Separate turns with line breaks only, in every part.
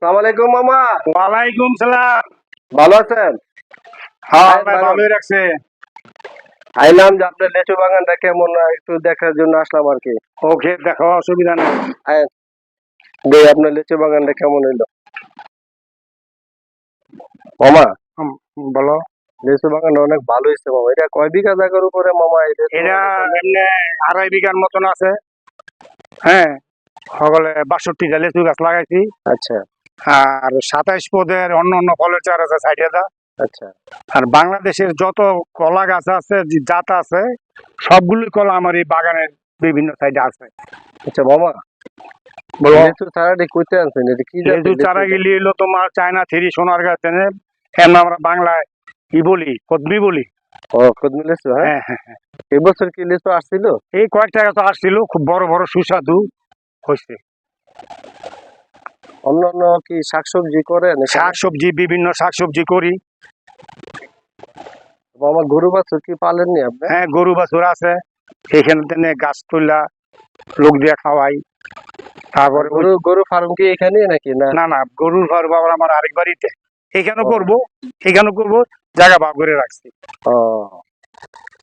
সালাম আলাইকুম মামা।
ওয়ালাইকুম সালাম।
ভালো আছেন?
হ্যাঁ ভাই, ভালোই রাখছে।
আইলাম যে আপনার লেচু বাগানটা কেমন একটু দেখার জন্য আসলাম আর কি।
ওকে, দেখো, অসুবিধা নেই।
আয়, আপনার লেচু বাগানটা কেমন হইলো মামা?
বলো।
লেচু বাগানটা অনেক ভালো হয়েছে মামা। এটা কয় বিঘা জায়গার উপরে মামা?
এটা এমনি 2.5 বিঘার মতন আছে। হ্যাঁ, সকলে 62টা লেচু গাছ লাগাইছি।
আচ্ছা
আর 27 পদের অন্য অন্য ফলের চারা আছে সাইডে দা।
আচ্ছা।
আর বাংলাদেশের যত কলা গাছ আছে, যে জাত আছে, সবগুলি কলা আমার এই বাগানের বিভিন্ন সাইডে আছে।
আচ্ছা মামা,
বলো।
লেচু চারাটি কইতে আনছেন, এটা কি জাতের
লেচু চারা গেলি হলো তোমার চায়না থ্রি, সোনার গাছ, এমন আমরা বাংলায় কি বলি, কদমি বলি।
ও কদমি লেচু। হ্যাঁ
হ্যাঁ হ্যাঁ হ্যাঁ।
এবছর কি লেচু আসছিল?
এই কয়েকটা গাছ আসছিল, খুব বড় বড় সুস্বাদু হয়েছে।
অন্যান্য কি শাকসবজি করেন?
শাকসবজি, বিভিন্ন শাকসবজি করি।
মামা গরু বাছুর কি পালেননি আপনি?
হ্যাঁ, গরু বাছুর আছে। এখানে থেকে গাছ তুলা লোক দিয়ে খাওয়াই। তারপরে
গরু ফার্ম কি এখানে নাকি? না
না না, গরুর ঘর বাবার আমার আরেক বাড়িতে। এখানেও করবো, এখানেও করবো, জায়গা ভাগ করে রাখছি।
ও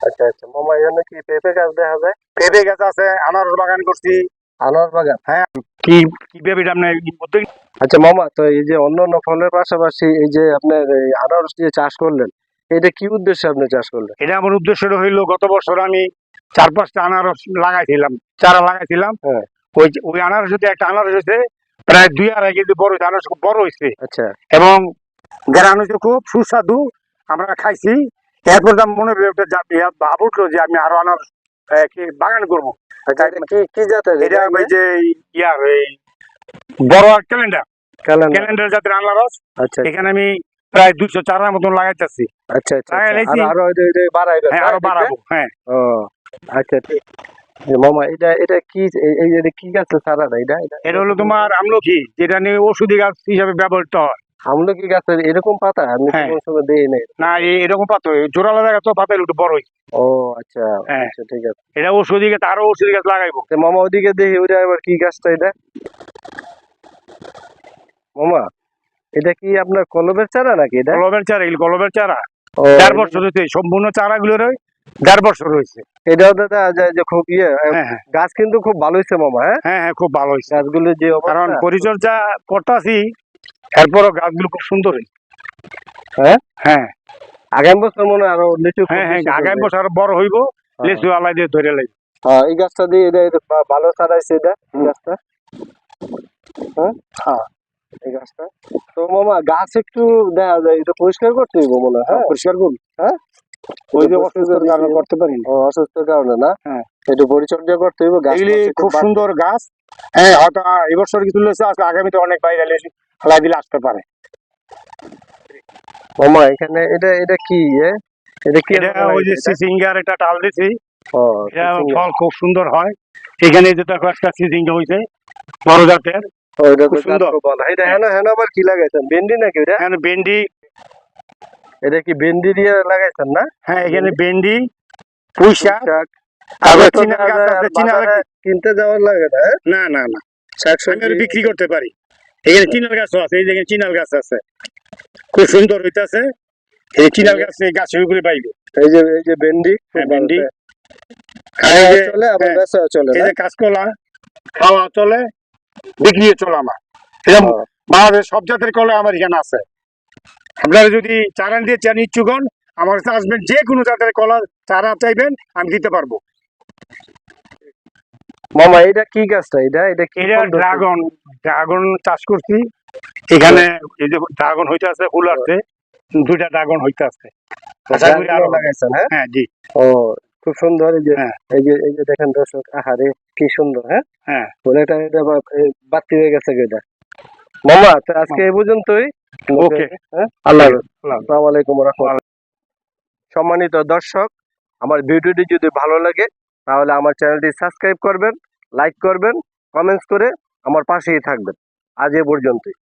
আচ্ছা আচ্ছা মামা, এখানে কি পেঁপে গাছ দেখা যায়?
পেঁপে গাছ আছে, আনারস বাগান করছি।
আনারস বাগান?
হ্যাঁ। কি কি পেঁপেটা আপনার
আচ্ছা মামা, তো এই যে অন্যান্য ফলের পাশাপাশি এই যে আপনার এই আনারস দিয়ে চাষ করলেন, এটা কি উদ্দেশ্যে আপনি চাষ করলেন?
এটা আমার উদ্দেশ্যটা হইলো, গত বছর আমি 4-5টা আনারস লাগাইছিলাম, চারা লাগাইছিলাম।
হ্যাঁ।
ওই আনারস যদি একটা আনারস হয়েছে প্রায় 2.5 কেজি বড় হয়েছে, আনারস খুব বড় হয়েছে।
আচ্ছা।
এবং গ্রান হয়েছে খুব সুস্বাদু, আমরা খাইছি। এরপর মনে ভাব উঠলো যে আমি আরো আনারস বাগান করবো।
আচ্ছা, কি জাতের
এটা ওই যে ইয়ার এই বড় ক্যালেন্ডার ক্যালেন্ডার জাতের আনারস।
আচ্ছা।
এখানে আমি প্রায় 200 চারার মতন লাগাইতেছি।
আচ্ছা আচ্ছা। আরো বাড়াইবেন?
হ্যাঁ, আরো বাড়াবো। হ্যাঁ।
ও আচ্ছা ঠিক। মামা এটা কি, এই কি গাছের চারাটা?
এটা হলো তোমার আমলকি, যেটা নিয়ে ওষুধি গাছ হিসাবে ব্যবহৃত হয়।
আমলকি গাছের এরকম পাতা আমি কোন সময় দেই নাই।
না, এরকম পাতা জোরালা জায়গা তো পাতা একটু বড় হয়েছে।
ও আচ্ছা।
হ্যাঁ
আচ্ছা ঠিক আছে।
এটা ওষুধি গাছ, আরো ওষুধি গাছ লাগাইবো।
মামা ওদিকে দেখি, ওইটা আবার কি গাছটা এটা? মামা এটা কি আপনার কলমের চারা নাকি? এটা
কলমের চারা, কলমের চারা। 1.5 বছর হয়েছে সম্পূর্ণ চারাগুলোর, 1.5 বছর হয়েছে।
এটাও দাদা যে খুব গাছ কিন্তু খুব ভালো হয়েছে মামা। হ্যাঁ
হ্যাঁ হ্যাঁ, খুব ভালো হয়েছে
গাছগুলো যে
কারণ পরিচর্যা করতেছি, এরপরও গাছগুলো খুব সুন্দর হয়েছে।
হ্যাঁ
হ্যাঁ,
আগামী বছর মনে হয় আরো লিচু।
হ্যাঁ হ্যাঁ, আগামী বছর আরো বড় হইব, লিচু আলাই দিয়ে ধরে লাগবে।
হ্যাঁ এই গাছটা দিয়ে এটা ভালো চারাইছে এটা গাছটা। হ্যাঁ
হ্যাঁ,
এই গাছটা তো মামা গাছ একটু দেখা যায় এটা পরিষ্কার করতে হইব মনে হয়। হ্যাঁ
পরিষ্কার করুন।
হ্যাঁ,
ওই যে অসুস্থতার কারণে করতে পারি না।
ও অসুস্থতার কারণে না?
হ্যাঁ,
একটু পরিচর্যা করতে হইব।
এগুলি খুব সুন্দর গাছ। হ্যাঁ, হয়তো এবছর কিছু লেছে, আজকে আগামীতে অনেক বাইরে লেছে ফেলাই দিলে আসতে পারে।
মামা এখানে এটা কি? এটা কি?
এটা ওই যে সিঙ্গার, এটা টাল দিছি।
ও
এটা ফল খুব সুন্দর হয়। এখানে যেটা কয়েকটা সিজিংটা হয়েছে বড় জাতের, খুব সুন্দর।
এটা হ্যাঁ আবার কি লাগাইছেন? ভেন্ডি নাকি এটা?
এখানে ভেন্ডি।
এটা কি ভেন্ডি দিয়ে লাগাইছেন না?
হ্যাঁ, এখানে ভেন্ডি, পুঁই শাক, চিনার গাছ আছে। চিনার
কিনতে যাওয়ার লাগে না?
না না না, শাকসবজি বিক্রি করতে পারি। এখানে চিনার গাছও আছে, এই যে চিনার গাছ আছে, খুব সুন্দর হইতাছে। এই চিনার গাছ গাছের উপরে পাইবে।
এই যে ভেন্ডি।
হ্যাঁ, ভেন্ডি
চলে, আবার বেচা চলে।
এই যে কাঁচকলা খাওয়া চলে, বিক্রিও চলে আমার। এরকম বাংলাদেশ সব জাতের কলা আমার এখানে আছে। আপনারা যদি চারা দিয়ে চান, ইচ্ছুক হন, আমার কাছে আসবেন। যে কোনো জাতের কলা চারা চাইবেন, আমি দিতে পারবো।
মামা এটা কি গাছটা? এটা
ড্রাগন চাষ করছি এখানে। এই যে ড্রাগন হইতে আছে, ফুল আসছে, 2টা ড্রাগন হইতে আছে।
লাগাইছেন?
হ্যাঁ জি।
ও খুব সুন্দর। এই যে দেখেন দর্শক, আহারে কি সুন্দর। হ্যাঁ
হ্যাঁ,
এটা বাড়তি হয়ে গেছে এটা। মামা আজকে এই পর্যন্তই।
ওকে,
আল্লাহ হাফেজ। আসসালামু আলাইকুম ওয়া রাহমাতুল্লাহ। সম্মানিত দর্শক, আমার ভিডিওটি যদি ভালো লাগে তাহলে আমার চ্যানেলটি সাবস্ক্রাইব করবেন, লাইক করবেন, কমেন্টস করে আমার পাশেই থাকবেন। আজ এ পর্যন্তই।